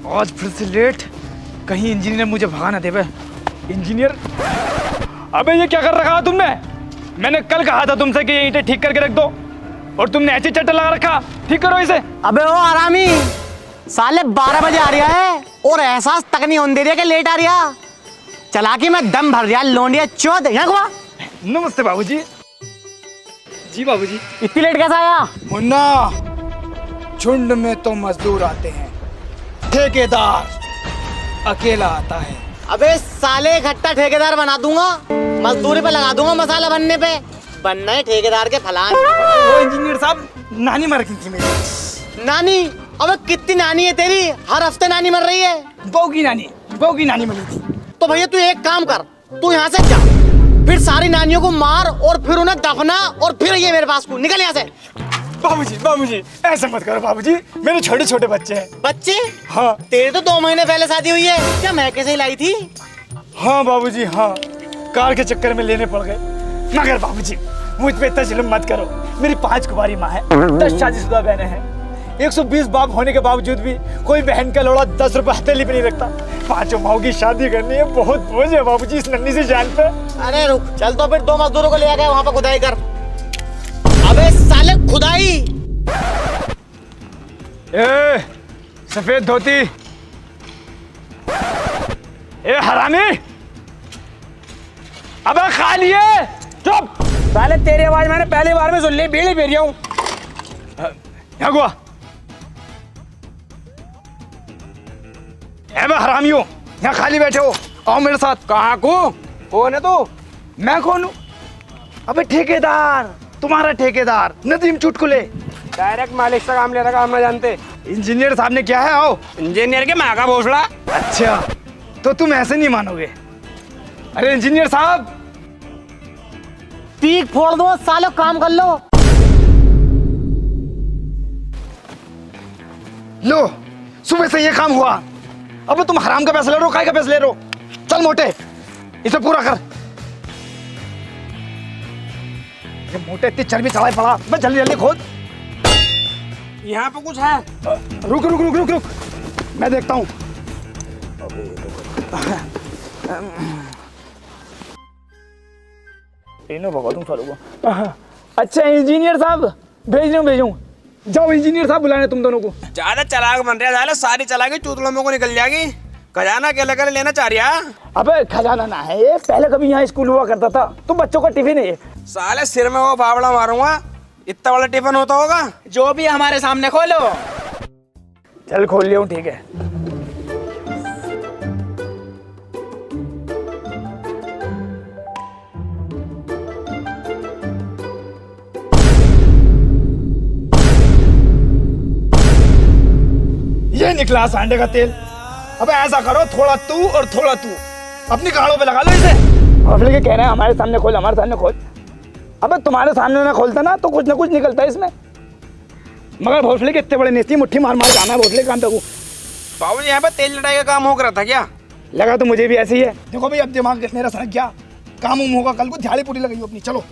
आज फिर से लेट, कहीं इंजीनियर मुझे भगा ना देवे। इंजीनियर, अबे ये क्या कर रखा है तुमने? मैंने कल कहा था तुमसे कि ये ईंटें ठीक करके रख दो, और तुमने ऐसे चट्टा लगा रखा। ठीक करो इसे। अबे ओ हरामी, साले 12 बजे आ रहा है और एहसास तक नहीं होने दे रहा कि लेट आ रहा। चला के मैं दम भर रहा लोंडिया चौथ। यहाँ हुआ। नमस्ते बाबूजी। जी बाबूजी। इतनी लेट कैसा आया? मुन्ना, झुंड में तो मजदूर आते हैं, ठेकेदार अकेला आता है। अबे साले इकट्ठा ठेकेदार बना दूंगा, मजदूरी पे लगा दूंगा, मसाला बनने पे। बनना है ठेकेदार के फलान। वो इंजीनियर साहब, नानी मर गई थी मेरी। नानी? अबे कितनी नानी है तेरी? हर हफ्ते नानी मर रही है। बहू की नानी मरी थी। तो भैया तू एक काम कर, तू यहाँ से जा, फिर सारी नानियों को मार और फिर उन्हें दफना, और फिर ये मेरे पास को निकल यहाँ से। बाबूजी ऐसा मत करो बाबूजी, मेरे छोटे छोटे बच्चे हैं। बच्चे? हाँ। तेरे तो 2 महीने पहले शादी हुई है, क्या मैं कैसे लाई थी? हाँ बाबूजी, हाँ, कार के चक्कर में लेने पड़ गए। मगर बाबूजी मुझ पे इतना जुल्म मत करो। मेरी 5 कुंवारी माँ है, 10 शादीशुदा बहनें हैं। 120 बाप होने के बावजूद भी कोई बहन का लोड़ा 10 रुपए हथेली पे नहीं रखता। 5 माओ की शादी करनी है, बहुत बोझ है बाबूजी इस नन्ही सी जान पे। अरे रुक, चल तो फिर 2 मजदूरों को ले आ गए, वहाँ पे खुदाई कर। अबे साले खुदाई। ए सफेद धोती, ए हरामी, अबे खा लिए। चुप साले, तेरी आवाज मैंने पहली बार में सुन ली, बीड़ी पी रहा हूँ। यहाँ हुआ। ए हरामियों, यहाँ खाली बैठे हो, आओ मेरे साथ। कहाँ को? कौन है तू? मैं कौन हूँ? अबे ठेकेदार, तुम्हारा ठेकेदार नदीम चुटकुले। डायरेक्ट मालिक से काम लेने का हम ना जानते। इंजीनियर साहब ने क्या है, आओ। इंजीनियर के माँ का भोसड़ा। अच्छा, तो तुम ऐसे नहीं मानोगे। अरे इंजीनियर साहब, पीक फोड़ दो सालो, काम कर लो। लो सुबह से ये काम हुआ। अबे तुम हराम का पैसा ले रहे हो, काय का पैसा ले रहे हो? चल मोटे, इसे पूरा कर। ये मोटे इतनी चर्बी चढ़ाई पड़ा, बस जल्दी जल्दी खोद। यहाँ पे कुछ है? रुक रुक रुक रुक रुक, मैं देखता हूँ। इन्हें भगा दूं सालों को। अच्छा इंजीनियर साहब, भेजूं। जाओ इंजीनियर साहब बुलाने तुम दोनों को। ज्यादा चलाक बन रहा है, सारी चलाकी चूतलों को निकल जाएगी। खजाना अकेले अकेले लेना चाह रहा है? अबे खजाना ना है ये, पहले कभी यहाँ स्कूल हुआ करता था, तो बच्चों का टिफिन है ये। साले सिर में वो फावड़ा मारूंगा, इतना बड़ा टिफिन होता होगा। जो भी हमारे सामने खोलो। चल खोल लिया हूँ, ठीक है। ये निकला सांडे का तेल। अबे ऐसा करो, थोड़ा तू और थोड़ा तू अपनी गाड़ों पे लगा लो इसे। भोसले के कह रहे हैं हमारे सामने खोल, हमारे सामने खोल। अबे तुम्हारे सामने ना खोलता ना तो कुछ ना कुछ निकलता है इसमें। मगर भोसले के इतने बड़े नेती, मुट्ठी मार मार जाना है भोसले काम पे। बाबूजी यहाँ पे तेल लड़ाई का काम हो रहा था क्या? लगा तो मुझे भी ऐसे ही है। देखो भाई, अब दिमाग मेरा सनक गया, काम उम होगा कल को, दिहाड़ी पूरी लगाई अपनी। चलो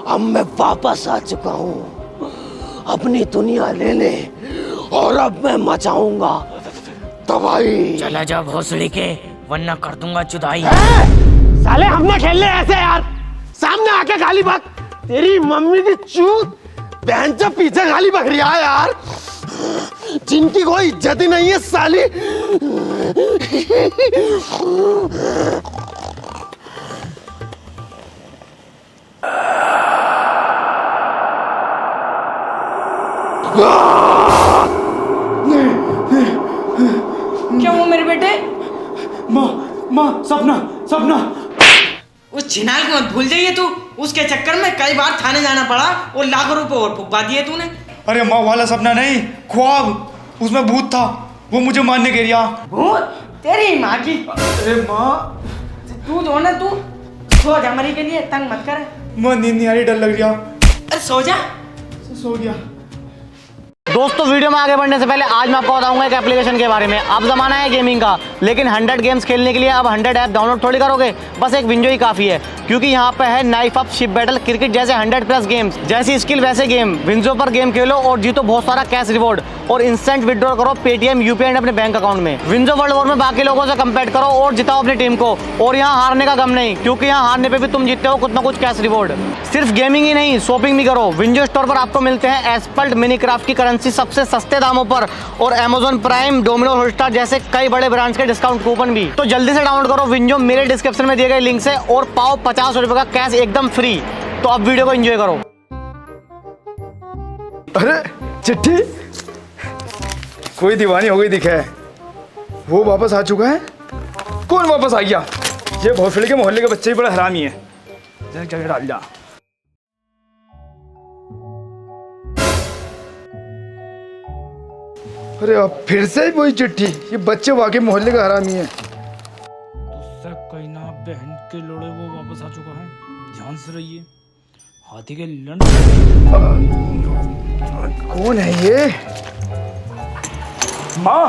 अब मैं वापस आ चुका हूँ अपनी दुनिया लेने, और अब मैं मचाऊंगा तबाही। चला जा भोसड़ी के, वरना कर दूंगा चुदाई। साले हमने खेलने ऐसे यार, सामने आके गाली बक। तेरी मम्मी की चूत, बहन से पीछे गाली बक रही है यार, जिनकी कोई इज्जत ही नहीं है साली। क्या हुआ मेरे बेटे? माँ, सपना। उस छिनाल को मत भूल जाइए तू, उसके चक्कर में कई बार थाने जाना पड़ा और लाखों रुपए और फुकवा दिए तूने। अरे माँ वाला सपना नहीं, ख्वाब, उसमें भूत था, वो मुझे मारने के लिया। भूत? तेरी माँ की। अरे माँ, तू जो ना, तू सो जा, मरी के लिए तंग मत कर। माँ नींद नहीं आ रही, डर लग रहा। अरे सो जा। सो गया। दोस्तों वीडियो में आगे बढ़ने से पहले आज मैं आपको बताऊंगा एक एप्लीकेशन के बारे में। अब जमाना है गेमिंग का, लेकिन 100 गेम्स खेलने के लिए अब 100 ऐप डाउनलोड थोड़ी करोगे, बस एक विंडो ही काफी है। क्योंकि यहाँ पे है knife up, ship battle, cricket जैसे 100+ गेम्स। जैसी स्किल वैसे गेम। विंडो पर गेम खेलो और जीतो बहुत सारा कैश रिवॉर्ड और इंस्टेंट विड्रॉ करो पेटीएम, यूपीआई अपने बैंक अकाउंट में। विंडो वर्ल्ड वॉर में बाकी लोगों से कंपेट करो और जिताओ अपनी टीम को। और यहाँ हारने का गम नहीं, क्योंकि यहाँ हारने पे भी तुम जीतते हो कुछ ना कुछ कैश रिवॉर्ड। सिर्फ गेमिंग ही नहीं, शॉपिंग भी करो। विंडो स्टोर पर आपको मिलते हैं एस्पल्ट, मिनीक्राफ्ट की करेंसी सबसे सस्ते दामों पर और अमेज़न प्राइम, डोमिनोज हॉटस्टार जैसे कई बड़े ब्रांड्स के डिस्काउंट कूपन भी। तो जल्दी से डाउनलोड करो विंडो मेरे डिस्क्रिप्शन में दिए गए लिंक से और पाओ 50 रुपए का कैश एकदम फ्री। तो अब वीडियो को एंजॉय करो। अरे चिट्ठी, कोई दीवानी हो गई दिखे। वो वापस आ चुका है। कौन वापस आ गया? ये भोसड़ी के मोहल्ले के बच्चे भी बड़ा हरामी है। जगह डाल जा। अरे अब फिर से वही चिट्ठी। ये बच्चे वाकई मोहल्ले का हरामी है। उससे कहीं ना बहन के लोड़े वो वापस आ चुका है। ध्यान से रहिए, हाथी के लंड। कौन है ये? माँ,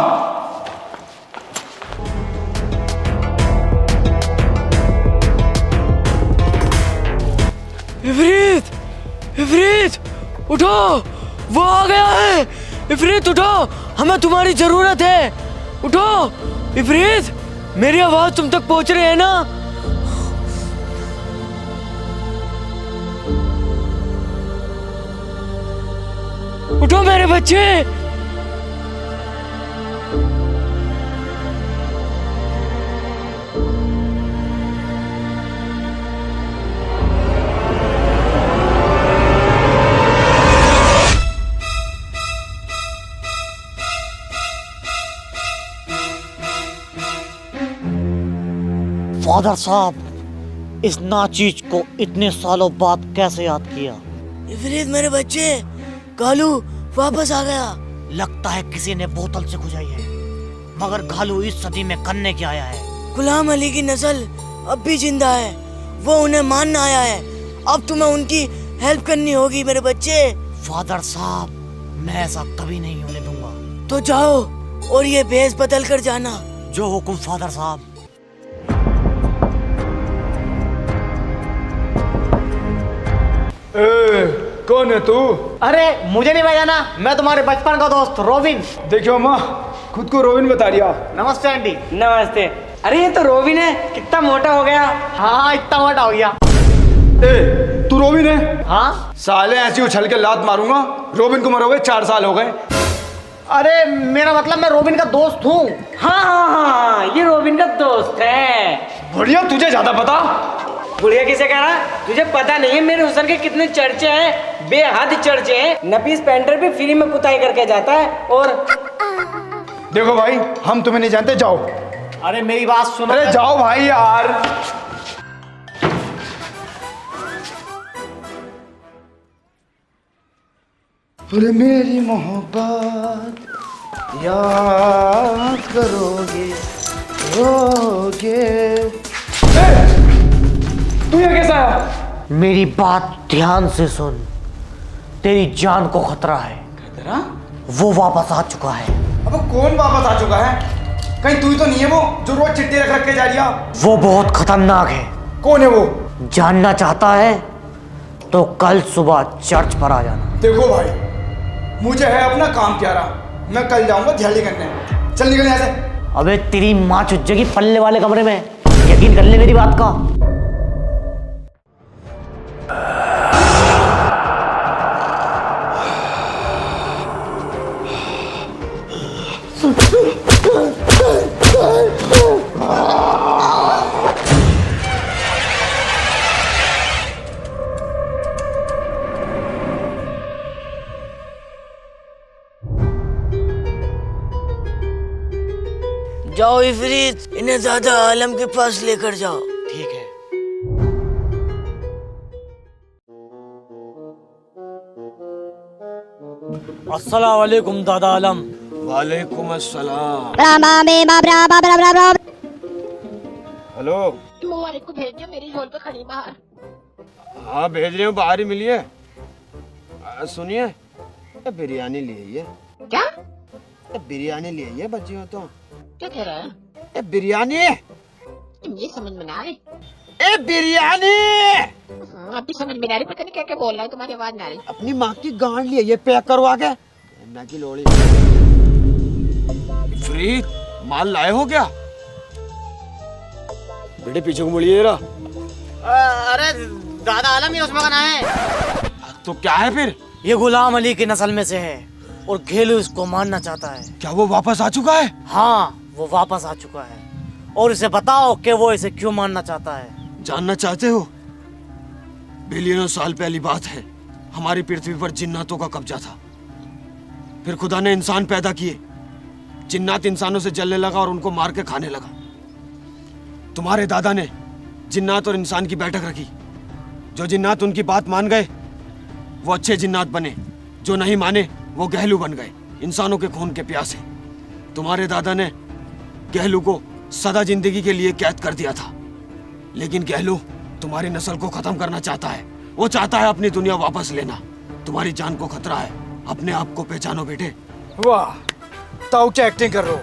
इफरीत, इफरीत उठो, वो आ गया है। इफरीत उठो, हमें तुम्हारी जरूरत है। उठो इफरीत, मेरी आवाज तुम तक पहुंच रही है ना? उठो मेरे बच्चे। फादर साहब, इस नाचीज को इतने सालों बाद कैसे याद किया? इफरीत मेरे बच्चे, कालू वापस आ गया। लगता है किसी ने बोतल से खुजाई है, मगर घालू इस सदी में करने क्या आया है? गुलाम अली की नस्ल अब भी जिंदा है, वो उन्हें मानना आया है। अब तुम्हें उनकी हेल्प करनी होगी मेरे बच्चे। फादर साहब, मैं ऐसा कभी नहीं होने दूंगा। तो जाओ और ये भेष बदल कर जाना। जो हुक्म फादर साहब। कौन है तू? अरे मुझे नहीं पहचाना, मैं तुम्हारे बचपन का दोस्त रोबिन। देखियो माँ, खुद को रोबिन बता दिया। नमस्ते आंटी। नमस्ते। अरे ये तो रोबिन है, कितना मोटा हो गया। हाँ इतना मोटा हो गया। ए, तू रोबिन है? हाँ। साले ऐसी उछल के लात मारूंगा, रोबिन को मरोगे 4 साल हो गए। अरे मेरा मतलब मैं रोबिन का दोस्त हूँ। हाँ हाँ हाँ, ये रोबिन का दोस्त है। बढ़िया, तुझे ज्यादा पता। बुढ़िया किसे कह रहा? तुझे पता नहीं है मेरे हुसन के कितने चर्चे हैं, बेहद चर्चे हैं। नफीस पेंटर भी फ्री में पुताई करके जाता है। और देखो भाई, हम तुम्हें नहीं जानते, जाओ। अरे मेरी बात सुनो। अरे जाओ भाई यार। अरे मेरी मोहब्बत याद करोगे, रोगे। तू यहाँ कैसा आया? मेरी बात ध्यान से सुन, तेरी जान को खतरा है। खतरा? वो वापस आ चुका है। अब कौन वापस आ चुका है? कहीं तू ही तो नहीं है वो जो रोज चिट्ठी रख के जा रही है? वो बहुत खतरनाक है। कौन है वो? जानना चाहता है तो कल सुबह चर्च पर आ जाना। देखो भाई, मुझे है अपना काम प्यारा, मैं कल जाऊंगा ध्याली करने। चल निकल यहाँ से। अबे तेरी माँ चुज्जेगी पल्ले वाले कमरे में, यकीन कर ले मेरी बात का। जाओ इफरीत, इन्हें ज्यादा आलम के पास लेकर जाओ। ठीक है। अस्सलाम वालेकुम दादा आलम। वालेकुम अस्सलाम। हेलो। मोबाइल को भेज दियो, मेरी हॉल पे खड़ी बाहर। हाँ भेज रहे हो, बाहर ही मिलिए। सुनिए, बिरयानी ले आइए। क्या बिरयानी ले आइए बच्चियों तो। क्या कह रहा है? बिरयानी। मुझे समझ में ना आ रही। बिरयानी। अभी समझ में ना आ रही, पता नहीं क्या क्या बोल रहा है, तुम्हारी आवाज ना आ रही। अपनी माँ की गांड ले आइए पैक करवा के। ना की लोड़ी। फ्री माल लाए हो क्या? बेटे पीछे को मुड़िए जरा। अरे दादा आलम ही उसमें बना है। तो क्या है फिर? ये गुलाम अली की नस्ल में से है और घेलू इसको मारना चाहता है। क्या वो वापस आ चुका है? हाँ, वो वापस आ चुका है और इसे बताओ कि वो इसे क्यों मारना चाहता है। जानना चाहते हो? बिलियनों साल पहली बात है, हमारी पृथ्वी पर जिन्नातों का कब्जा था। फिर खुदा ने इंसान पैदा किए, जिन्नात इंसानों से जलने लगा और उनको मार के खाने लगा। तुम्हारे दादा ने जिन्नात और इंसान की बैठक रखी। जो जिन्नात उनकी बात मान गए वो अच्छे जिन्नात बने, जो नहीं माने वो गहलू बन गए, इंसानों के खून के प्यासे। तुम्हारे दादा ने गहलू को सदा जिंदगी के लिए कैद कर दिया था, लेकिन गहलू तुम्हारी नस्ल को खत्म करना चाहता है। वो चाहता है अपनी दुनिया वापस लेना। तुम्हारी जान को खतरा है, अपने आप को पहचानो बेटे। वाह, ताऊ क्या एक्टिंग कर रहे हो।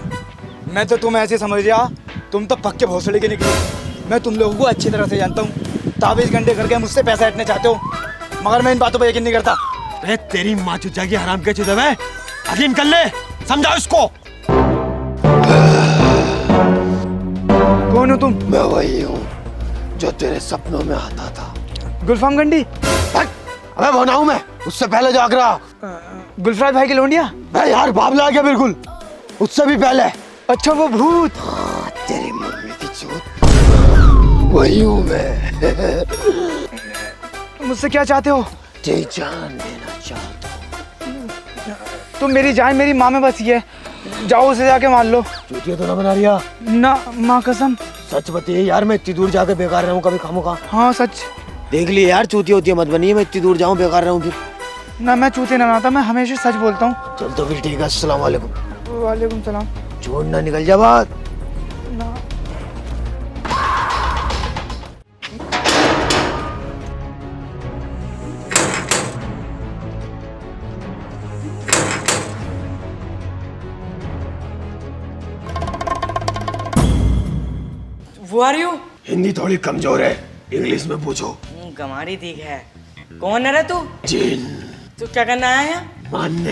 मैं तो तुम्हें ऐसे समझ रहा, तुम तो पक्के भोसड़े के निकले। मैं तुम लोगों को अच्छी तरह से जानता हूँ। ताबीज घंटे करके मुझसे पैसा हटने चाहते हो, मगर मैं इन बातों पर यकीन नहीं करता। तेरी माँ चुचा की हराम के चुदे में यकीन कर ले, समझाओ इसको। कौन हो तुम? मैं वही हूँ जो तेरे सपनों में आता था। गुलफाम गंडी? अबे वो ना हूँ मैं, उससे पहले जाग रहा। गुलफराज भाई की लोंडिया? भाई यार बाबला आ गया बिल्कुल, उससे भी पहले। अच्छा वो भूत। तेरी मम्मी की चोट, वही हूँ मैं। मुझसे क्या चाहते हो? तेरी जान लेना चाहता हूँ। तुम मेरी जान मेरी माँ में बसी है, जाओ उसे जाके मान लो। चूतिया तो ना बना रिया। ना माँ कसम। सच बतिए यार, मैं इतनी दूर जाके बेकार रहूँ कभी खामोखा। हाँ सच। देख लिए यार, चूतिया होती है मत बनिए, मैं इतनी दूर जाऊँ बेकार रहूँ फिर। ना मैं चूते ना बनाता, मैं हमेशा सच बोलता हूँ। चल तो फिर ठीक है, अस्सलाम वालेकुम। वालेकुम सलाम। छोड़ ना निकल जा बात। ना वो आ रही हो? हिंदी थोड़ी कमजोर है, इंग्लिश में पूछो। गमारी ठीक है। कौन है रे तू? जिन तू क्या करना आया यहाँ? मानने।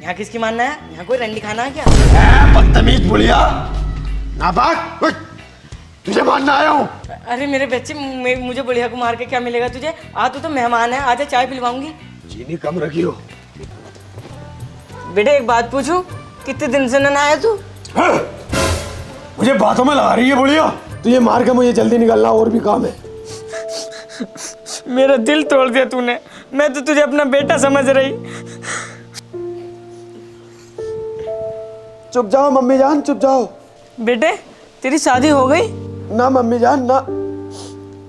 यहाँ किसकी मानना है? यहाँ कोई रंडी खाना है क्या? बदतमीज बुढ़िया, नापाक, तुझे मानना आया हूँ। अरे मेरे बच्चे, मुझे बुढ़िया को मार के क्या मिलेगा तुझे? आ तू तो मेहमान है, आजा चाय पिलवाऊंगी। चीनी कम रखी हो। बेटे एक बात पूछूं, कितने दिन से ना आया तू? मुझे बातों में लगा रही है बुढ़िया। तू ये मार के मुझे जल्दी निकलना, और भी काम है। मेरा दिल तोड़ दिया तूने। मैं तो तुझे अपना बेटा समझ रही। चुप जाओ मम्मी जान, चुप जाओ। बेटे तेरी शादी हो गई? ना मम्मी जान ना,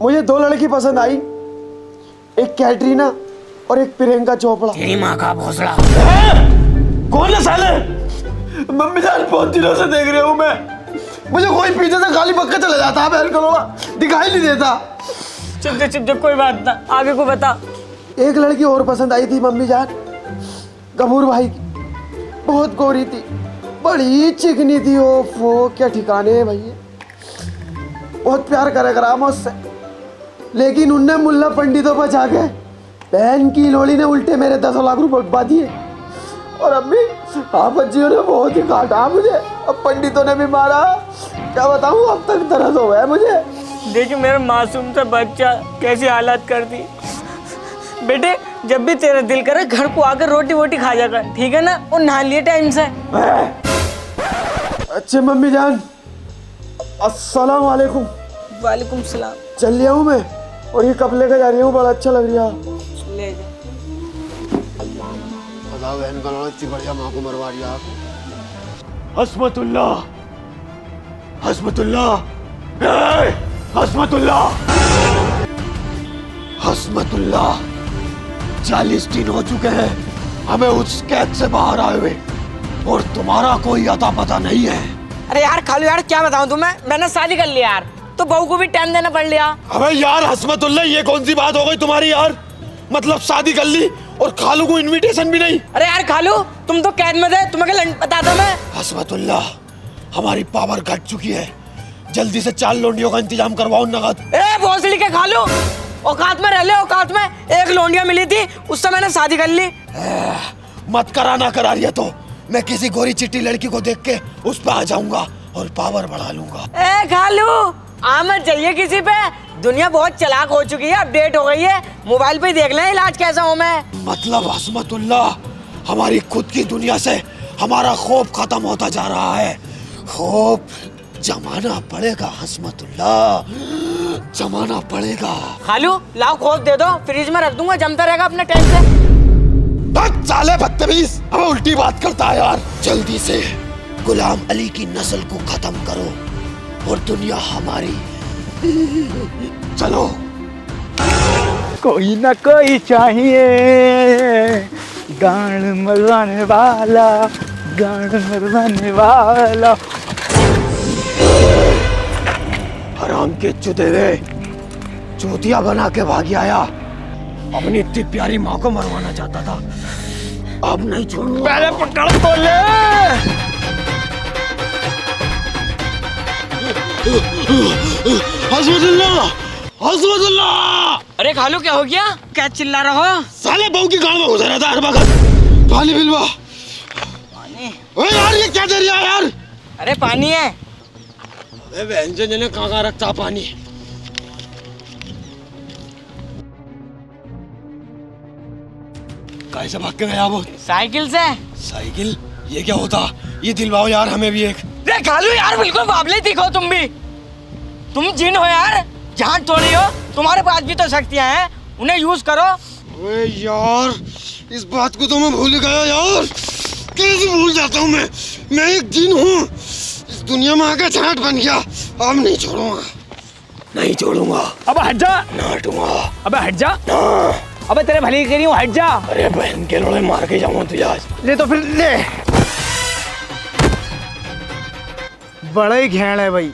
मुझे दो लड़की पसंद आई, एक कैटरीना और एक प्रियंका चोपड़ा। तेरी माँ का भोसड़ा। कौन है साले? मम्मी जान बहुत दिनों से देख रही हूँ मैं, मुझे कोई पीछे से गाली बक के चला जाता है, बहन करोगा दिखाई नहीं देता। चुप कोई बात ना, आगे को बता। एक लड़की और पसंद आई थी मम्मी जान, गफूर भाई की, बहुत गोरी थी, बड़ी चिकनी थी। वो क्या ठिकाने है भैया, बहुत प्यार करे करा मुझसे, लेकिन उनने मुल्ला पंडितों पर जाके बहन की लोड़ी ने उल्टे मेरे 10 लाख रुपए उठवा दिए। और अम्मी आप बच्चियों ने बहुत ही काटा मुझे, अब पंडितों ने भी मारा। क्या बताऊँ, अब तक दर्द हो गया मुझे। देखिए मेरा मासूम सा बच्चा कैसी हालत कर दी। बेटे जब भी तेरा दिल करे घर को आकर रोटी वोटी खा जाकर, ठीक है ना? और नहा लिए टाइम से। अच्छे मम्मी जान, अस्सलाम वालेकुम। वालेकुम सलाम। चल लिया हूँ मैं, और ये कब लेकर जा रही हूँ, बड़ा अच्छा लग रहा है। ले जा। बताओ बहन का इतनी बढ़िया माँ को मरवा दिया आप। हस्मतुल्लाह, हस्मतुल्लाह, हस्मतुल्लाह, हस्मतुल्लाह। 40 दिन हो चुके हैं हमें उस कैद से बाहर आए हुए, और तुम्हारा कोई अता पता नहीं है। अरे यार खालू यार, क्या बताऊं तुम्हें, मैंने शादी कर लिया यार, तो बहू को भी टाइम देना पड़ लिया। अबे यार हस्मतुल्लाह, ये कौन सी बात हो गई तुम्हारी यार? मतलब शादी कर ली और खालू को इनविटेशन भी नहीं। अरे यार खालू, तुम तो कैद में थे, तुम्हें क्या पता था मैं? हसमतुल्लाह, हमारी पावर घट चुकी है, जल्दी से 4 लोंडियों का इंतजाम करवाओ नगद। ए भोसड़ी के खालू, औकात में रह ले, औकात में। एक लोंडिया मिली थी, उससे मैंने शादी कर ली। मत कराना करा रही है तो मैं किसी गोरी चिट्टी लड़की को देख के उस पे आ जाऊंगा और पावर बढ़ा लूंगा। ए खालू, आमद चाहिए किसी पे। दुनिया बहुत चालाक हो चुकी है, अपडेट हो गई है। मोबाइल पे देख लें इलाज कैसा हूँ मैं। मतलब हसमतुल्लाह, हमारी खुद की दुनिया से हमारा खौफ खत्म होता जा रहा है। खौफ जमाना पड़ेगा हसमतुल्लाह, जमाना पड़ेगा। खालू लाओ खोज दे दो, फ्रिज में रख दूंगा, जमता रहेगा अपने टाइम से। बस साले बदतमीज, अब उल्टी बात करता है यार। जल्दी से गुलाम अली की नस्ल को खत्म करो और दुनिया हमारी। चलो। कोई ना कोई चाहिए गान मरवाने वाला, गान मरवाने वाला। हराम के चुते हुए चूतिया बना के भागी आया, अपनी इतनी प्यारी माँ को मरवाना चाहता था। अब नहीं छोड़ूंगा। पहले पकड़ तो ले। हसमतुल्लाह, हसमतुल्लाह। अरे खालू क्या हो गया? क्या चिल्ला रहा हो? साले बहू की गाड़ में घुसा रहता है हर वक्त। पानी पिलवा। ओए यार, ये क्या दे रहा है यार? अरे पानी है। अबे व्यंजन ने कहाँ रखता पानी? कैसे भाग के गया वो? साइकिल से। साइकिल? ये क्या होता? ये दिलवाओ यार हमें भी एक। रे खालू यार, बिल्कुल बाबले दिखो तुम भी। तुम जिन हो यार, जान थोड़ी हो। तुम्हारे पास भी तो शक्तियां हैं, उन्हें यूज करो। ओए यार, इस बात को तो मैं भूल गया यार। कैसे भूल जाता हूँ मैं एक जिन हूँ। इस दुनिया में आके झाट बन गया। अब नहीं छोड़ूंगा, नहीं छोड़ूंगा। अब हट जा। ना हटूंगा। अबे हट जा। ना। अबे तेरे भले के लिए हूँ, हट जा। अरे बहन के लोड़े मार के जाऊंगा तुझे आज। ले तो फिर ले। बड़ा ही घेड़ है भाई,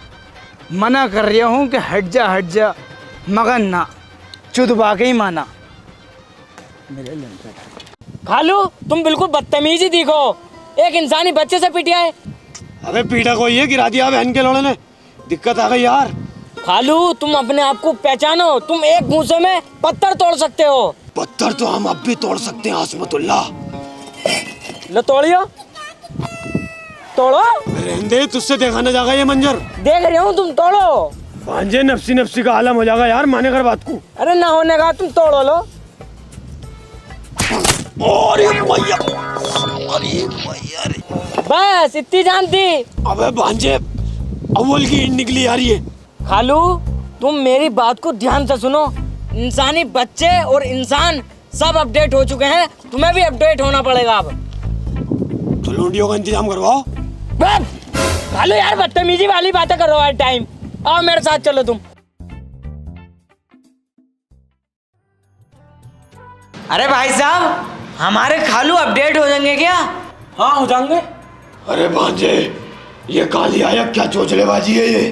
मना कर रहा हूँ कि हट जा, मगर ना, चुदबा के ही माना। मेरे खालू तुम बिल्कुल बदतमीज ही दिखो, एक इंसानी बच्चे से पिटिया है। अबे पीटा कोई है, गिरा दिया बहन के लोड़े ने। दिक्कत आ गई यार। खालू तुम अपने आप को पहचानो, तुम एक घूंसे में पत्थर तोड़ सकते हो। पत्थर तो हम अब भी तोड़ सकते हैं हसमतुल्लाह। लो तोड़ियो, तोड़ो। रहने तुझसे देखा ना जाएगा ये मंजर। देख रही हूँ, तुम तोड़ो। भांजे नफसी नफसी का आलम हो जाएगा यार, माने कर बात को। अरे ना होने का, तुम तोड़ो लो। अरे भैया, अरे भैया रे। बस इतनी जान थी। अबे भांजे, अव्वल की ईंट निकली आ रही है। खालू तुम मेरी बात को ध्यान से सुनो, इंसानी बच्चे और इंसान सब अपडेट हो चुके हैं, तुम्हें भी अपडेट होना पड़ेगा अब। तो लूंडियों का इंतजाम करवाओ। खालू यार बदतमीजी वाली बातें करो हर टाइम। आओ मेरे साथ चलो तुम। अरे भाई साहब, हमारे खालू अपडेट हो जाएंगे क्या? हाँ हो जाएंगे। अरे भांजे, ये काली आया क्या चोचलेबाजी है ये?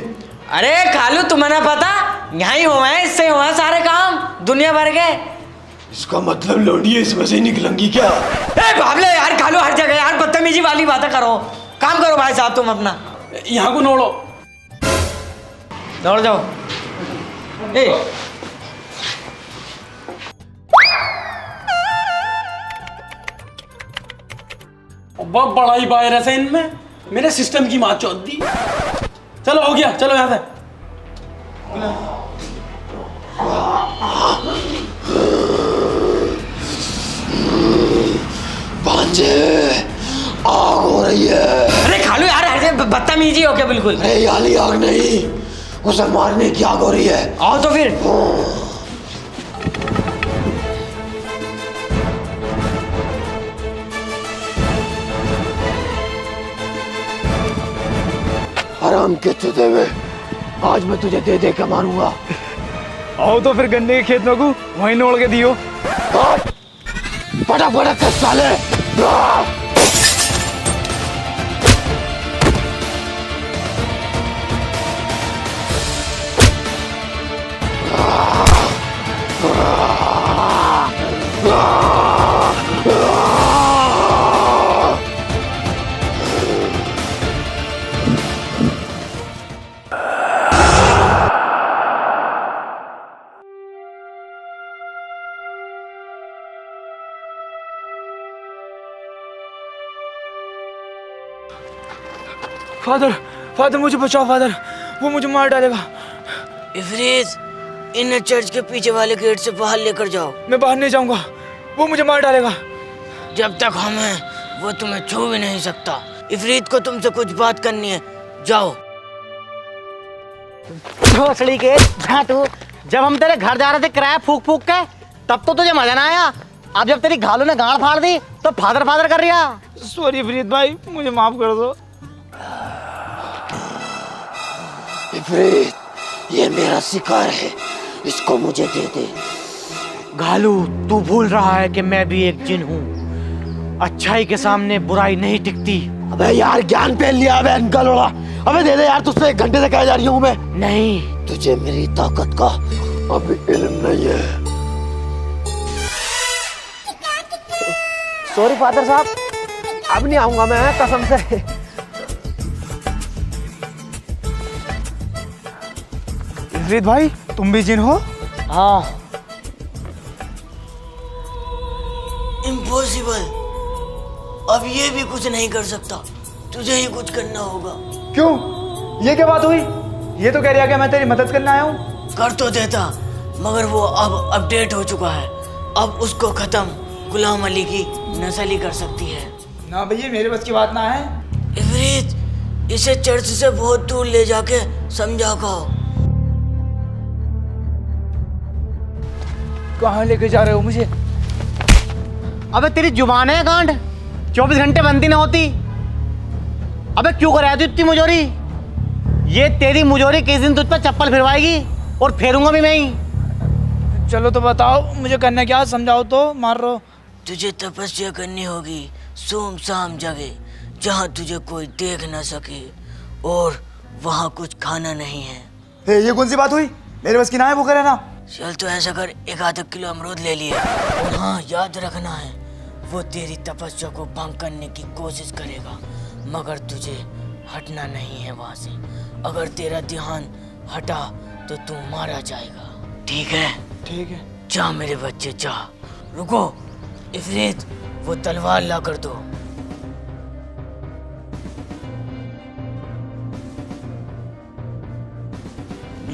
अरे खालू तुम्हें ना पता, यहाँ ही हुए हैं, इससे हुए हैं सारे काम दुनिया भर के। इसका मतलब लौंडिया इसमें से निकलेंगी क्या? ए बाबले यार, खालू हर जगह यार बदतमीजी वाली बातें करो। काम करो भाई साहब तुम अपना। यहाँ को नोड़ो। दौड़ जाओ। ए बहुत बड़ा ही वायरस है इनमें, मेरे सिस्टम की माँ चौथ दी। चलो हो गया, चलो यहाँ से। भांजे, आग हो रही है। अरे खालू यार ऐसे बदतमीजी हो क्या बिल्कुल? अरे याली आग नहीं, उसे मारने की आग हो रही है। आओ तो फिर। हराम के चुदे हुए, आज मैं तुझे दे दे के मारूंगा। आओ तो फिर गन्ने के खेत में को वहीं नोड़ के दियो। बड़ा बड़ा कर साले। फादर मुझे बचाओ फादर, वो मुझे मार डालेगा। इफरीत, इन्हें चर्च के पीछे वाले गेट से बाहर लेकर जाओ। मैं बाहर नहीं जाऊंगा, वो मुझे मार डालेगा। जब तक हम हैं वो तुम्हें छू भी नहीं सकता। इफरीत को तुमसे कुछ बात करनी है, जाओ। भोसड़ी के झाटू, जब हम तेरे घर जा रहे थे किराया फूक फूक के, तब तो तुझे मजा ना आया। अब जब तेरी घालों ने गाड़ फाड़ दी तो फादर फादर कर रिया। सॉरी इफरीत भाई, मुझे माफ कर दो। इफरीत, ये मेरा शिकार है, इसको मुझे दे दे। घालू, तू भूल रहा है कि मैं भी एक जिन हूँ। अच्छाई के सामने बुराई नहीं टिकती। अबे यार, ज्ञान पहन लिया अबे अंकल लोड़ा। अबे दे दे यार, तुझसे 1 घंटे से कह जा रही हूँ मैं। नहीं, तुझे मेरी ताकत का अभी इल्म नहीं है। सॉरी फादर साहब, अब नहीं आऊंगा मैं, कसम से। इफरीत भाई, तुम भी जिन हो? हाँ। इम्पॉसिबल, अब ये भी कुछ नहीं कर सकता, तुझे ही कुछ करना होगा। क्यों? ये क्या बात हुई? ये तो कह रहा कि मैं तेरी मदद करने आया हूँ। कर तो देता, मगर वो अब अपडेट हो चुका है। अब उसको खत्म गुलाम अली की नस्ल ही कर सकती है। ना भैया, मेरे बस की बात ना है। इफरीत, इसे चर्च से बहुत दूर ले जाके समझा कहो। कहाँ लेके जा रहे हो मुझे? अबे तेरी जुबान है गांड, 24 घंटे बंदी ना होती। अबे क्यों कराया तू इतनी मुजोरी? ये तेरी मुजोरी किस दिन तुझ पर चप्पल फिरवाएगी, और फेरूंगा भी मैं ही। चलो तो बताओ मुझे करना क्या, समझाओ तो। मार रहे हो? तुझे तपस्या करनी होगी सुमसाम जगह, जहाँ तुझे कोई देख न सके, और वहाँ कुछ खाना नहीं है। ये कौन सी बात हुई? मेरे बस की ना है वो करे ना। चल तो ऐसा कर, 1 किलो अमरूद ले लिए। और हाँ, याद रखना है, वो तेरी तपस्या को भंग करने की कोशिश करेगा, मगर तुझे हटना नहीं है वहाँ से। अगर तेरा ध्यान हटा तो तू मारा जाएगा। ठीक है? ठीक है। जा मेरे बच्चे जा। रुको इफरीत, वो तलवार ला कर दो।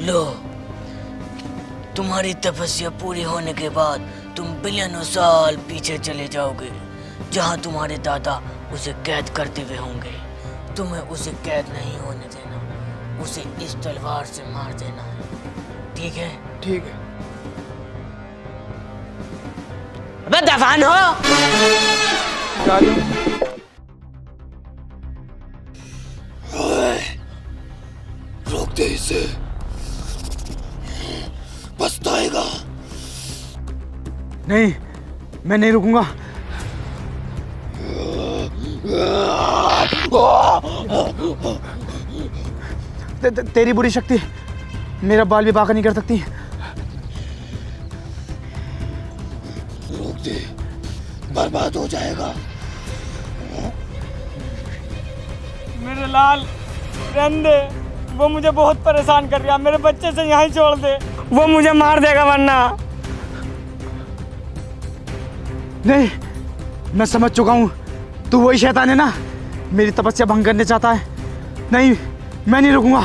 लो, तुम्हारी तपस्या पूरी होने के बाद तुम बिलियनों साल पीछे चले जाओगे, जहां तुम्हारे दादा उसे कैद करते हुए होंगे। तुम्हें उसे कैद नहीं होने देना, उसे इस तलवार से मार देना है। ठीक है? ठीक है। अबे दफान हो। जा रही हूँ। रोक दे इसे, पछताएगा। नहीं, मैं नहीं रुकूंगा। तेरी बुरी शक्ति मेरा बाल भी बाका नहीं कर सकती। रोक दे, बर्बाद हो जाएगा। मेरे लाल, रहने दे, वो मुझे बहुत परेशान कर रहा है। मेरे बच्चे से यहीं छोड़ दे, वो मुझे मार देगा वरना। नहीं, मैं समझ चुका हूँ, तू वही शैतान है ना, मेरी तपस्या भंग करने चाहता है। नहीं, मैं नहीं रुकूंगा।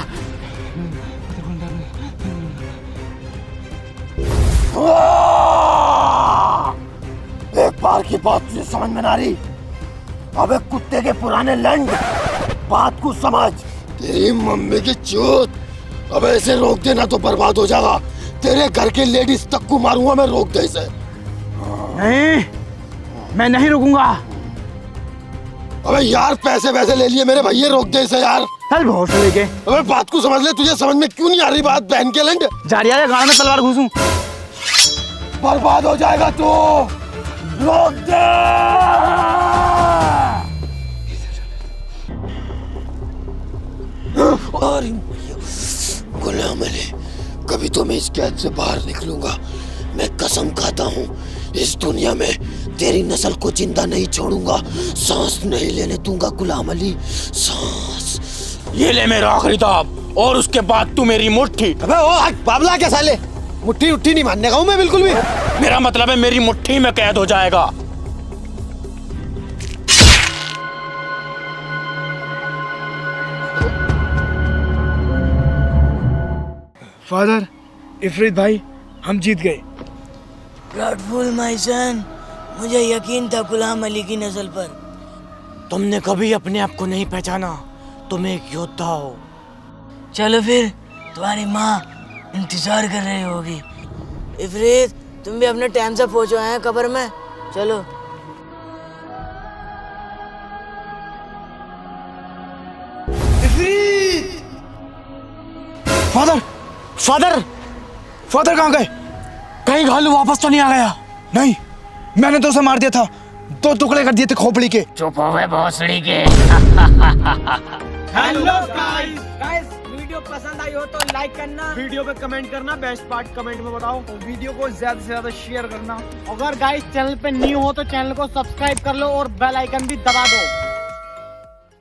एक बार की बात तुझे समझ में ना रही? अबे कुत्ते के पुराने लंड, बात को समझ। तेरी मम्मी की चूत, अबे इसे रोक देना तो बर्बाद हो जाएगा। तेरे घर के लेडीज तक को मारूंगा मैं, रोक दे इसे। नहीं, मैं नहीं रुकूंगा। अबे यार, पैसे वैसे ले लिए मेरे भैया, रोक दे इसे यार। चल बहुत से लेके। अबे बात को समझ ले, तुझे समझ में क्यों नहीं आ रही बात? बहन के लंड, जा रही है गाड़ी में तलवार घुसूं। बर्बाद हो जाएगा तू, रोक दे। अरे गुलाम अली, कभी तो मैं इस कैद से बाहर निकलूंगा। मैं कसम खाता हूँ, इस दुनिया में तेरी नस्ल को जिंदा नहीं छोड़ूंगा। सांस नहीं लेने दूंगा गुलाम अली, सांस। ये ले मेरा आखिरी दाब, और उसके बाद तू मेरी मुट्ठी। अबे ओ हट बाबला के साले, मुट्ठी उट्ठी नहीं मानने का हूँ मैं बिल्कुल भी। मेरा मतलब है मेरी मुट्ठी में कैद हो जाएगा। फादर, इफरीत भाई, हम जीत गए। प्राउडफुल माय सन, मुझे यकीन था गुलाम अली की नस्ल पर। तुमने कभी अपने आप को नहीं पहचाना, तुम एक योद्धा हो। चलो फिर, तुम्हारी माँ इंतजार कर रही होगी। इफरीत, तुम भी अपने टाइम से पहुंचो हैं कब्र में। चलो। फादर, फादर, फादर कहाँ गए? कहीं घालू वापस तो नहीं आ गया? नहीं, मैंने तो उसे मार दिया था, 2 टुकड़े कर दिए थे खोपड़ी के। चुप हो गए भोसड़ी के। हेलो गाइस, वीडियो पसंद आई हो तो लाइक करना, वीडियो पे कमेंट करना, बेस्ट पार्ट कमेंट में बताओ, और वीडियो को ज्यादा से ज्यादा शेयर करना। अगर गाइस चैनल पे न्यू हो तो चैनल को सब्सक्राइब कर लो और बेल आइकन भी दबा दो।